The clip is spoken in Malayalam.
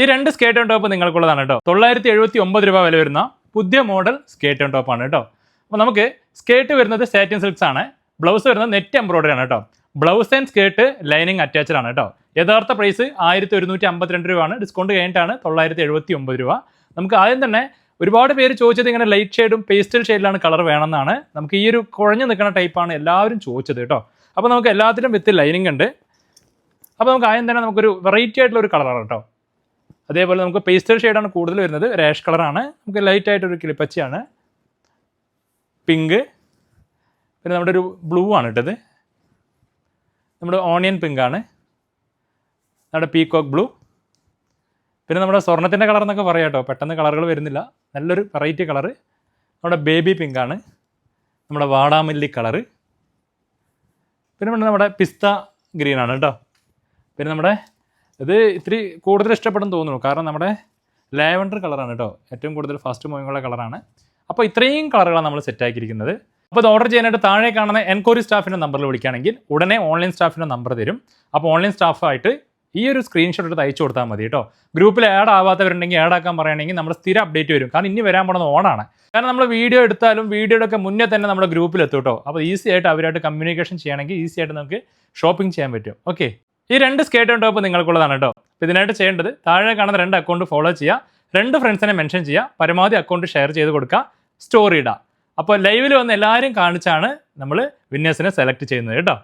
ഈ രണ്ട് സ്കേർട്ട് ഓൺ ടോപ്പ് നിങ്ങൾക്കുള്ളതാണ് കേട്ടോ. 979 രൂപ വില വരുന്ന പുതിയ മോഡൽ സ്കേർട്ട് ഓൺ ടോപ്പ് ആണ് കേട്ടോ. അപ്പോൾ നമുക്ക് സ്കേർട്ട് വരുന്നത് സാറ്റിൻ സിൽക്സ് ആണ്. ബ്ലൗസ് വരുന്നത് നെറ്റ് എംബ്രോയിഡറി ആണ് കേട്ടോ. Blouse and skirt lining attached ആണ് കേട്ടോ. യഥാർത്ഥ പ്രൈസ് 1152 രൂപയാണ്. ഡിസ്കൗണ്ട് കഴിഞ്ഞിട്ടാണ് 979 രൂപ. നമുക്ക് ആദ്യം തന്നെ ഒരുപാട് പേര് ചോദിച്ചത് ഇങ്ങനെ ലൈറ്റ് ഷെയ്ഡും പേസ്റ്റൽ ഷെയ്ഡിലാണ് കളർ വേണമെന്നാണ്. നമുക്ക് ഈ ഒരു കുഴഞ്ഞു നിൽക്കുന്ന ടൈപ്പാണ് എല്ലാവരും ചോദിച്ചത് കേട്ടോ. അപ്പോൾ നമുക്ക് എല്ലാത്തിലും വിത്ത് ലൈനിങ് ഉണ്ട്. അപ്പോൾ നമുക്ക് ആദ്യം തന്നെ നമുക്കൊരു വെറൈറ്റി ആയിട്ടുള്ള ഒരു കളറാണ് കേട്ടോ. അതേപോലെ നമുക്ക് പേസ്റ്റൽ ഷെയ്ഡാണ് കൂടുതൽ വരുന്നത്. രാഷ് കളറാണ്. നമുക്ക് ലൈറ്റ് ആയിട്ടൊരു കിളിപ്പച്ചയാണ്, പിങ്ക്, പിന്നെ നമ്മുടെ ഒരു ബ്ലൂ ആണ് ഇട്ടത്, നമ്മുടെ ഓണിയൻ പിങ്ക് ആണ്, നമ്മുടെ പീകോക്ക് ബ്ലൂ, പിന്നെ നമ്മുടെ സ്വർണ്ണത്തിൻ്റെ കളർ എന്നൊക്കെ പറയാം കേട്ടോ. പെട്ടെന്ന് കളറുകൾ വരുന്നില്ല. നല്ലൊരു വെറൈറ്റി കളറ് നമ്മുടെ ബേബി പിങ്ക് ആണ്, നമ്മുടെ വാടാമല്ലി കളറ്, പിന്നെ നമ്മുടെ പിസ്ത ഗ്രീൻ ആണ് കേട്ടോ. പിന്നെ നമ്മുടെ ഇത് ഇത്തിരി കൂടുതൽ ഇഷ്ടപ്പെടും തോന്നുന്നു, കാരണം നമ്മുടെ ലാവൻഡർ കളറാണ് കേട്ടോ. ഏറ്റവും കൂടുതൽ ഫാസ്റ്റ് മൂവിങ്ങുള്ള കളറാണ്. അപ്പോൾ ഇത്രയും കളറുകളാണ് നമ്മൾ സെറ്റാക്കിയിരിക്കുന്നത്. അപ്പോൾ ഇത് ഓർഡർ ചെയ്യാനായിട്ട് താഴെ കാണുന്ന എൻക്വയറി സ്റ്റാഫിൻ്റെ നമ്പറിൽ വിളിക്കുകയാണെങ്കിൽ ഉടനെ ഓൺലൈൻ സ്റ്റാഫിൻ്റെ നമ്പർ തരും. അപ്പോൾ ഓൺലൈൻ സ്റ്റാഫായിട്ട് ഈ ഒരു സ്ക്രീൻഷോട്ട് എടുത്ത് അയച്ചു കൊടുത്താൽ മതി കേട്ടോ. ഗ്രൂപ്പിൽ ആഡ് ആവാത്തവരുണ്ടെങ്കിൽ ആഡ് ആക്കാൻ പറയുകയാണെങ്കിൽ നമ്മുടെ സ്ഥിരം അപ്ഡേറ്റ് വരും. കാരണം ഇനി വരാൻ പോകുന്നത് ഓണാണ്. കാരണം നമ്മൾ വീഡിയോ എടുത്താലും വീഡിയോയുടെ ഒക്കെ മുന്നേ തന്നെ നമ്മുടെ ഗ്രൂപ്പിൽ എത്തും കേട്ടോ. അപ്പോൾ ഈസി ആയിട്ട് അവരായിട്ട് കമ്മ്യൂണിക്കേഷൻ ചെയ്യണമെങ്കിൽ ഈസി ആയിട്ട് നമുക്ക് ഷോപ്പിംഗ് ചെയ്യാൻ പറ്റും. ഓക്കെ, ഈ രണ്ട് സ്കേർട്ട് ഓൺ ടോപ്പ് നിങ്ങൾക്കുള്ളതാണ് കേട്ടോ. അപ്പോൾ ഇതിനായിട്ട് ചെയ്യേണ്ടത് താഴെ കാണുന്ന 2 അക്കൗണ്ട് ഫോളോ ചെയ്യുക, 2 ഫ്രണ്ട്സിനെ മെൻഷൻ ചെയ്യുക, പരമാവധി അക്കൗണ്ട് ഷെയർ ചെയ്ത് കൊടുക്കുക, സ്റ്റോറി ഇടുക. അപ്പോൾ ലൈവിൽ വന്ന് എല്ലാവരും കാണിച്ചാണ് നമ്മൾ വിന്നേഴ്സിനെ സെലക്ട് ചെയ്യുന്നത് കേട്ടോ.